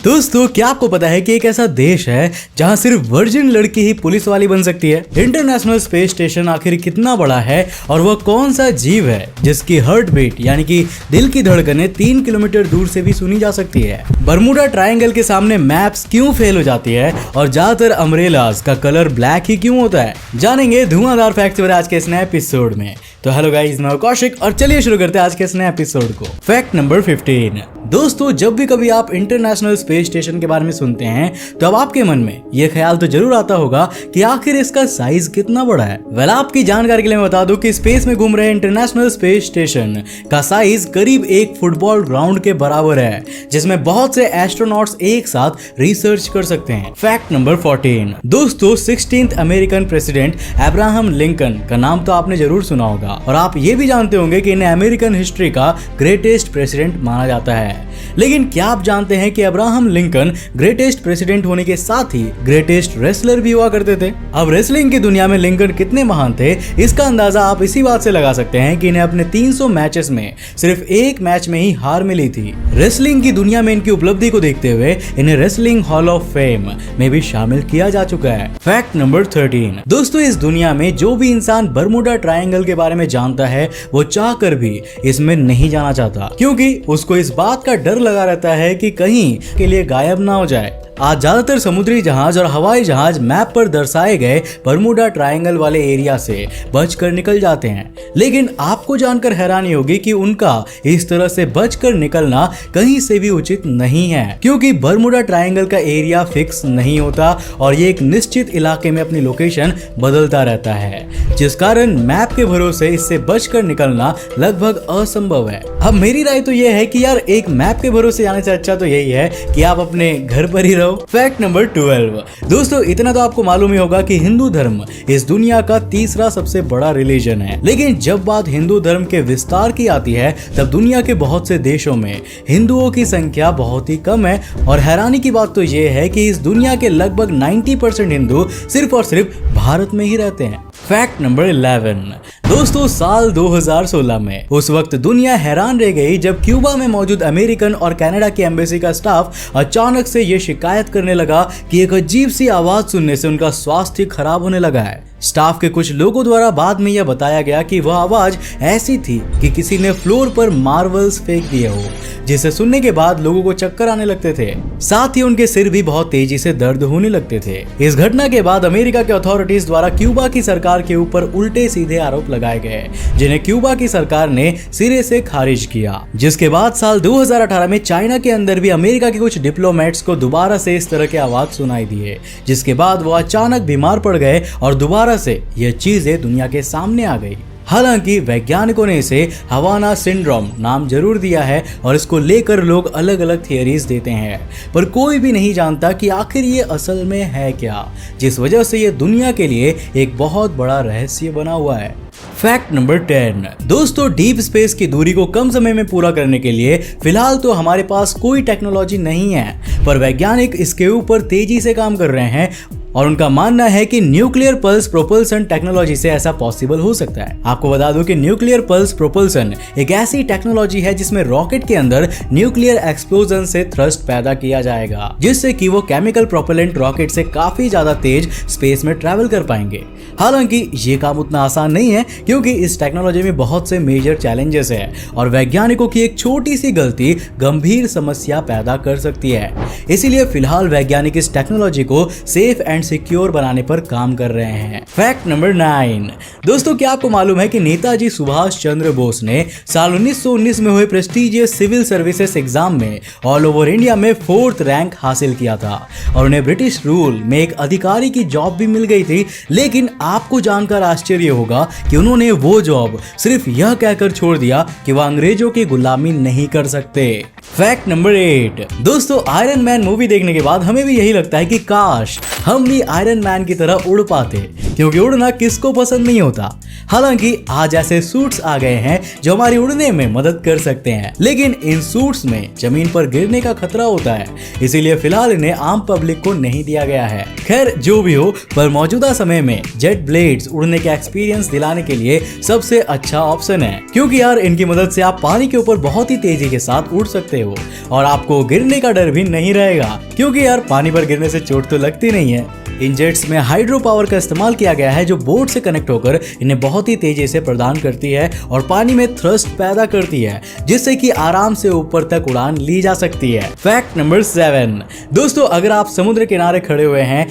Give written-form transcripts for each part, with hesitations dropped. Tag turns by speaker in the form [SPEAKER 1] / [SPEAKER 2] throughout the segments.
[SPEAKER 1] दोस्तों क्या आपको पता है कि एक ऐसा देश है जहां सिर्फ वर्जिन लड़की ही पुलिस वाली बन सकती है। इंटरनेशनल स्पेस स्टेशन आखिर कितना बड़ा है और वह कौन सा जीव है जिसकी हार्ट बीट यानी कि दिल की धड़कनें 3 किलोमीटर दूर से भी सुनी जा सकती है। बर्मुडा ट्रायंगल के सामने मैप्स क्यों फेल हो जाती है और ज्यादातर अम्ब्रेलास का कलर ब्लैक ही क्यों होता है, जानेंगे धुआंधार फैक्ट्स आज के इस नए एपिसोड में। तो हेलो गाइस, मैं कौशिक और चलिए शुरू करते हैं आज के इस नए एपिसोड को। Fact number 15। दोस्तों जब भी कभी आप इंटरनेशनल स्पेस स्टेशन के बारे में सुनते हैं तो अब आपके मन में यह ख्याल तो जरूर आता होगा कि आखिर इसका साइज कितना बड़ा है। वेल आपकी जानकारी के लिए मैं बता दूं कि स्पेस में घूम रहे इंटरनेशनल स्पेस स्टेशन का साइज करीब एक फुटबॉल ग्राउंड के बराबर है, जिसमें बहुत से एस्ट्रोनॉट्स एक साथ रिसर्च कर सकते हैं। Fact number 14। दोस्तों 16th American president Abraham Lincoln का नाम तो आपने जरूर सुना होगा और आप ये भी जानते होंगे कि इन्हें अमेरिकन हिस्ट्री का ग्रेटेस्ट प्रेसिडेंट माना जाता है। लेकिन क्या आप जानते हैं कि अब्राहम लिंकन ग्रेटेस्ट प्रेसिडेंट होने के साथ ही ग्रेटेस्ट रेसलर भी हुआ करते थे। अब रेसलिंग की दुनिया में लिंकन कितने महान थे इसका अंदाजा आप इसी बात से लगा सकते हैं कि इन्हें अपने 300 मैचेस में सिर्फ एक मैच में ही हार मिली थी। रेसलिंग की दुनिया में इनकी उपलब्धि को देखते हुए इन्हें रेसलिंग हॉल ऑफ फेम में भी शामिल किया जा चुका है। Fact number 13। दोस्तों इस दुनिया में जो भी इंसान बर्मुडा ट्रायंगल के बारे में जानता है वो चाहकर भी इसमें नहीं जाना चाहता, क्योंकि उसको इस बात का डर लगा रहता है कि कहीं के लिए गायब ना हो जाए। आज ज्यादातर समुद्री जहाज और हवाई जहाज मैप पर दर्शाए गए बर्मुडा ट्रायंगल वाले एरिया से बचकर निकल जाते हैं, लेकिन आपको जानकर हैरानी होगी कि उनका इस तरह से बचकर निकलना कहीं से भी उचित नहीं है, क्योंकि बर्मुडा ट्रायंगल का एरिया फिक्स नहीं होता और ये एक निश्चित इलाके में अपनी लोकेशन बदलता रहता है, जिस कारण मैप के भरोसे इससे बचकर निकलना लगभग असंभव है। अब मेरी राय तो यह है कि यार एक मैप के भरोसे जाने से अच्छा तो यही है कि आप अपने घर पर ही रहो। Fact number 12। दोस्तों इतना तो आपको मालूम ही होगा कि हिंदू धर्म इस दुनिया का तीसरा सबसे बड़ा रिलीजन है, लेकिन जब बात हिंदू धर्म के विस्तार की आती है तब दुनिया के बहुत से देशों में हिंदुओं की संख्या बहुत ही कम है। और हैरानी की बात तो यह है कि इस दुनिया के लगभग 90% हिंदू सिर्फ और सिर्फ भारत में ही रहते हैं। Fact number 11। दोस्तों साल 2016 में उस वक्त दुनिया हैरान रह गई जब क्यूबा में मौजूद अमेरिकन और कनाडा की एम्बेसी का स्टाफ अचानक से ये शिकायत करने लगा कि एक अजीब सी आवाज सुनने से उनका स्वास्थ्य खराब होने लगा है। स्टाफ के कुछ लोगों द्वारा बाद में यह बताया गया कि वह आवाज ऐसी थी कि किसी ने फ्लोर पर मार्बल्स फेंक दिए हो, जिसे सुनने के बाद लोगों को चक्कर आने लगते थे, साथ ही उनके सिर भी बहुत तेजी से दर्द होने लगते थे। इस घटना के बाद अमेरिका के अथॉरिटीज द्वारा क्यूबा की सरकार के ऊपर उल्टे सीधे आरोप लगाए गए, जिन्हें क्यूबा की सरकार ने सिरे से खारिज किया। जिसके बाद साल 2018 में चाइना के अंदर भी अमेरिका के कुछ डिप्लोमेट्स को दोबारा से इस तरह की आवाज सुनाई दिए, जिसके बाद वो अचानक बीमार पड़ गए और दोबारा से यह चीजें दुनिया के सामने आ गई। हालांकि वैज्ञानिकों ने इसे हवाना सिंड्रोम नाम जरूर दिया है और इसको लेकर लोग अलग अलग थियरीज देते हैं, पर कोई भी नहीं जानता कि आखिर ये असल में है क्या, जिस वजह से ये दुनिया के लिए एक बहुत बड़ा रहस्य बना हुआ है। Fact number 10। दोस्तों डीप स्पेस की दूरी को कम समय में पूरा करने के लिए फिलहाल तो हमारे पास कोई टेक्नोलॉजी नहीं है, पर वैज्ञानिक इसके ऊपर तेजी से काम कर रहे हैं और उनका मानना है कि न्यूक्लियर पल्स प्रोपल्सन टेक्नोलॉजी से ऐसा पॉसिबल हो सकता है। आपको बता दूं कि न्यूक्लियर पल्स प्रोपल्सन एक ऐसी टेक्नोलॉजी है जिसमें रॉकेट के अंदर न्यूक्लियर एक्सप्लोजन से थ्रस्ट पैदा किया जाएगा, जिससे कि वो केमिकल प्रोपेलेंट रॉकेट से काफी ज्यादा तेज स्पेस में ट्रैवल कर पाएंगे। हालांकि ये काम उतना आसान नहीं है, क्योंकि इस टेक्नोलॉजी में बहुत से मेजर चैलेंजेस है और वैज्ञानिकों की एक छोटी सी गलती गंभीर समस्या पैदा कर सकती है। इसीलिए फिलहाल वैज्ञानिक इस टेक्नोलॉजी को सेफ एंड सिक्योर बनाने पर काम कर रहे हैं। Fact number 9। दोस्तों क्या आपको मालूम है कि नेताजी सुभाष चंद्र बोस ने साल 1919 में हुए प्रेस्टीजियस सिविल सर्विसेज एग्जाम में ऑल ओवर इंडिया में 4th रैंक हासिल किया था और उन्हें ब्रिटिश रूल में एक अधिकारी की जॉब भी मिल गई थी। लेकिन आपको जानकर आश्चर्य होगा कि उन्होंने वो जॉब सिर्फ यह कहकर छोड़ दिया कि वह अंग्रेजों की गुलामी नहीं कर सकते। Fact number 8। दोस्तों आयरन मैन मूवी देखने के बाद हमें भी यही लगता है कि काश हम भी भी आयरन मैन की तरह उड़ पाते, क्योंकि उड़ना किसको पसंद नहीं होता। हालांकि आज ऐसे सूट्स आ गए हैं जो हमारी उड़ने में मदद कर सकते हैं, लेकिन इन सूट्स में जमीन पर गिरने का खतरा होता है, इसीलिए फिलहाल इन्हें आम पब्लिक को नहीं दिया गया है। खैर जो भी हो, पर मौजूदा समय में जेट ब्लेड्स उड़ने का एक्सपीरियंस दिलाने के लिए सबसे अच्छा ऑप्शन है, क्योंकि यार इनकी मदद से आप पानी के ऊपर बहुत ही तेजी के साथ उड़ सकते हो और आपको गिरने का डर भी नहीं रहेगा, क्योंकि यार पानी पर गिरने से चोट तो लगती नहीं है। इन जेट्स में हाइड्रो पावर का इस्तेमाल किया गया है, जो बोट से कनेक्ट होकर इन्हें बहुत ही तेजी से प्रदान करती है और पानी में थ्रस्ट पैदा करती है, जिससे कि आराम से ऊपर तक उड़ान ली जा सकती है। फैक्ट नंबर 7 दोस्तों, अगर आप समुद्र किनारे खड़े हुए हैं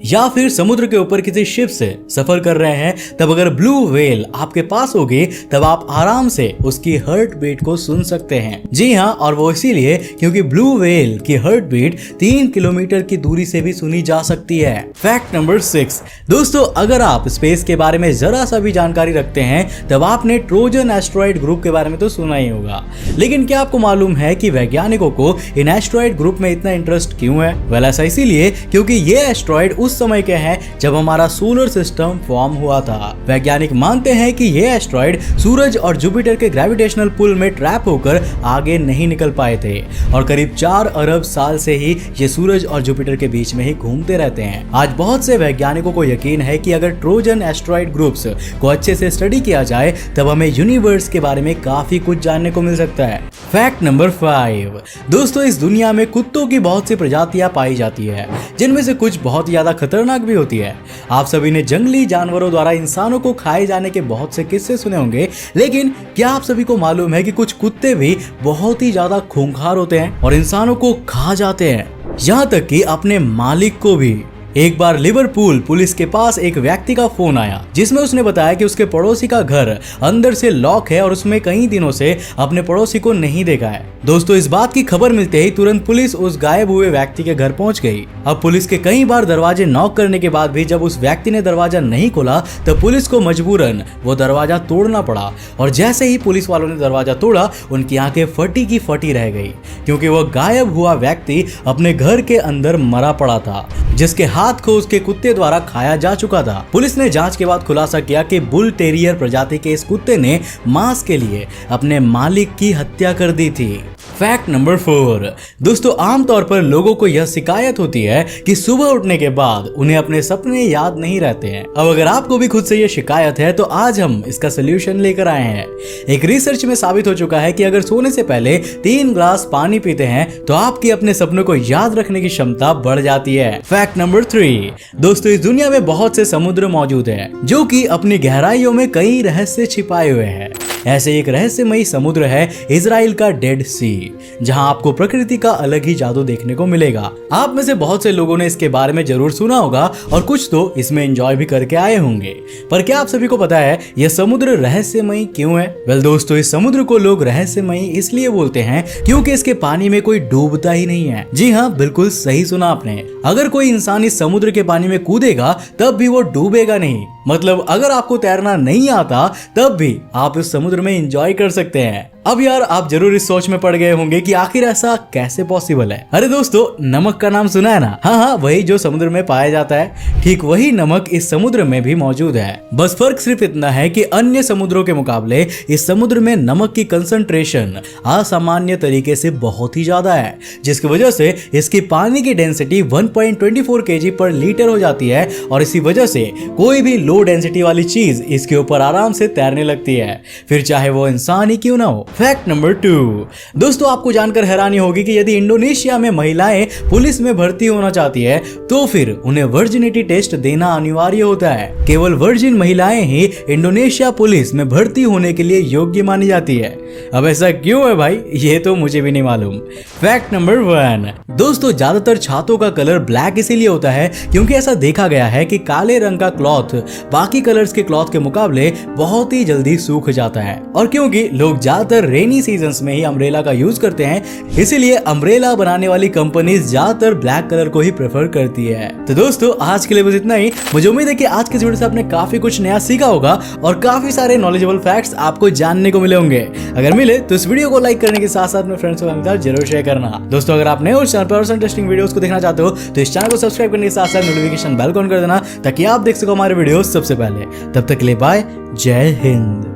[SPEAKER 1] या फिर समुद्र के ऊपर किसी शिप से सफर कर रहे हैं, तब अगर ब्लू व्हेल आपके पास होगी तब आप आराम से उसकी हार्ट बीट को सुन सकते हैं। जी हाँ, और वो इसीलिए क्योंकि ब्लू व्हेल की हार्ट बीट 3 किलोमीटर की दूरी से भी सुनी जा सकती है। फैक्ट नंबर 6 दोस्तों, अगर आप स्पेस के बारे में जरा सा भी जानकारी रखते हैं तब आपने ट्रोजन एस्ट्रॉइड ग्रुप के बारे में तो सुना ही होगा, लेकिन क्या आपको मालूम है कि वैज्ञानिकों को इन एस्ट्रॉइड ग्रुप में इतना इंटरेस्ट क्यों है? वेल ऐसा इसीलिए क्योंकि ये एस्ट्रॉइड उस समय के हैं जब हमारा सोलर सिस्टम फॉर्म हुआ था। वैज्ञानिक मानते हैं कि ये एस्ट्रॉइड सूरज और जुपिटर के ग्रेविटेशनल पुल में ट्रैप होकर आगे नहीं निकल पाए थे और करीब 4 अरब साल से ही ये सूरज और जुपिटर के बीच में ही घूमते रहते हैं। आज बहुत से वैज्ञानिकों को यकीन है कि अगर ट्रोजन एस्ट्रॉइड ग्रुप्स को अच्छे से स्टडी किया जाए तब हमें यूनिवर्स के बारे में काफी कुछ जानने को मिल सकता है। फैक्ट नंबर 5 दोस्तों, इस दुनिया में कुत्तों की बहुत सी प्रजातियां पाई जाती है, जिनमें से कुछ बहुत ज्यादा खतरनाक भी होती है। आप सभी ने जंगली जानवरों द्वारा इंसानों को खाए जाने के बहुत से किस्से सुने होंगे, लेकिन क्या आप सभी को मालूम है कि कुछ कुत्ते भी बहुत ही ज्यादा खूंखार होते हैं और इंसानों को खा जाते हैं, यहाँ तक कि अपने मालिक को भी। एक बार लिवरपूल पुलिस के पास एक व्यक्ति का फोन आया जिसमें उसने बताया कि उसके पड़ोसी का घर अंदर से लॉक है और उसमें कई दिनों से अपने पड़ोसी को नहीं देखा है। दोस्तों, इस बात की खबर मिलते ही तुरंत पुलिस उस गायब हुए व्यक्ति के घर पहुंच गई। अब पुलिस के कई बार दरवाजे नॉक करने के बाद भी जब उस व्यक्ति ने दरवाजा नहीं खोला तब पुलिस को मजबूरन वो दरवाजा तोड़ना पड़ा और जैसे ही पुलिस वालों ने दरवाजा तोड़ा उनकी आंखें फटी की फटी रह गई, क्योंकि वह गायब हुआ व्यक्ति अपने घर के अंदर मरा पड़ा था, जिसके हाथ को उसके कुत्ते द्वारा खाया जा चुका था। पुलिस ने जांच के बाद खुलासा किया कि बुल टेरियर प्रजाति के इस कुत्ते ने मांस के लिए अपने मालिक की हत्या कर दी थी। फैक्ट नंबर 4 दोस्तों, आमतौर पर लोगों को यह शिकायत होती है कि सुबह उठने के बाद उन्हें अपने सपने याद नहीं रहते हैं। अब अगर आपको भी खुद से यह शिकायत है तो आज हम इसका सोल्यूशन लेकर आए हैं। एक रिसर्च में साबित हो चुका है कि अगर सोने से पहले 3 ग्लास पानी पीते हैं तो आपकी अपने सपनों को याद रखने की क्षमता बढ़ जाती है। फैक्ट नंबर 3 दोस्तों, इस दुनिया में बहुत से समुद्र मौजूद हैं जो कि अपनी गहराइयों में कई रहस्य छिपाए हुए हैं। ऐसे एक रहस्यमयी समुद्र है इजराइल का डेड सी, जहां आपको प्रकृति का अलग ही जादू देखने को मिलेगा। आप में से बहुत से लोगों ने इसके बारे में जरूर सुना होगा और कुछ तो इसमें एंजॉय भी करके आए होंगे, पर क्या आप सभी को पता है यह समुद्र रहस्यमयी क्यों है? वेल दोस्तों, इस समुद्र को लोग रहस्यमयी इसलिए बोलते हैं क्योंकि इसके पानी में कोई डूबता ही नहीं है। जी हाँ, बिल्कुल सही सुना आपने। अगर कोई इंसान इस समुद्र के पानी में कूदेगा तब भी वो डूबेगा नहीं। मतलब अगर आपको तैरना नहीं आता तब भी आप इस समुद्र में एंजॉय कर सकते हैं। अब यार आप जरूर इस सोच में पड़ गए होंगे कि आखिर ऐसा कैसे पॉसिबल है। अरे दोस्तों, नमक का नाम सुना है ना? हाँ, वही जो समुद्र में पाया जाता है, ठीक वही नमक इस समुद्र में भी मौजूद है। बस फर्क सिर्फ इतना है कि अन्य समुद्रों के मुकाबले इस समुद्र में नमक की कंसंट्रेशन असामान्य तरीके से बहुत ही ज्यादा है, जिसकी वजह से इसकी पानी की डेंसिटी 1.24 kg पर लीटर हो जाती है और इसी वजह से कोई भी लो डेंसिटी वाली चीज इसके ऊपर आराम से तैरने लगती है, फिर चाहे वो इंसान ही क्यों ना हो। फैक्ट नंबर 2 दोस्तों, आपको जानकर हैरानी होगी कि यदि इंडोनेशिया में महिलाएं पुलिस में भर्ती होना चाहती है तो फिर उन्हें वर्जिनिटी टेस्ट देना अनिवार्य होता है। केवल वर्जिन महिलाएं ही इंडोनेशिया पुलिस में भर्ती होने के लिए योग्य मानी जाती है। अब ऐसा क्यों है भाई? ये तो मुझे भी नहीं मालूम। फैक्ट नंबर 1 दोस्तों, ज्यादातर छातों का कलर ब्लैक इसीलिए होता है क्योंकि ऐसा देखा गया है कि काले रंग का क्लॉथ बाकी कलर्स के क्लॉथ के मुकाबले बहुत ही जल्दी सूख जाता है और क्योंकि लोग ज्यादातर ज्यादातर रेनी सीजन्स में ही अम्ब्रेला का यूज करते हैं, इसीलिए अम्ब्रेला बनाने वाली कंपनीज ज्यादातर ब्लैक कलर को ही प्रेफर करती है। तो दोस्तों आज के लिए बस इतना ही। मुझे उम्मीद है कि आज के वीडियो से आपने काफी कुछ नया सीखा होगा और काफी सारे नॉलेजेबल फैक्ट्स आपको जानने को मिले होंगे। अगर मिले तो इस वीडियो को लाइक करने के साथ साथ अपने फ्रेंड्स के साथ जरूर शेयर करना। दोस्तों अगर आप नए उस चैनल पर इंटरेस्टिंग वीडियोस को देखना चाहते हो तो इस चैनल को सब्सक्राइब करने के साथ साथ नोटिफिकेशन बेल ऑन कर देना ताकि आप देख सको हमारे वीडियोस सबसे पहले। तब तक के लिए बाय, जय हिंद।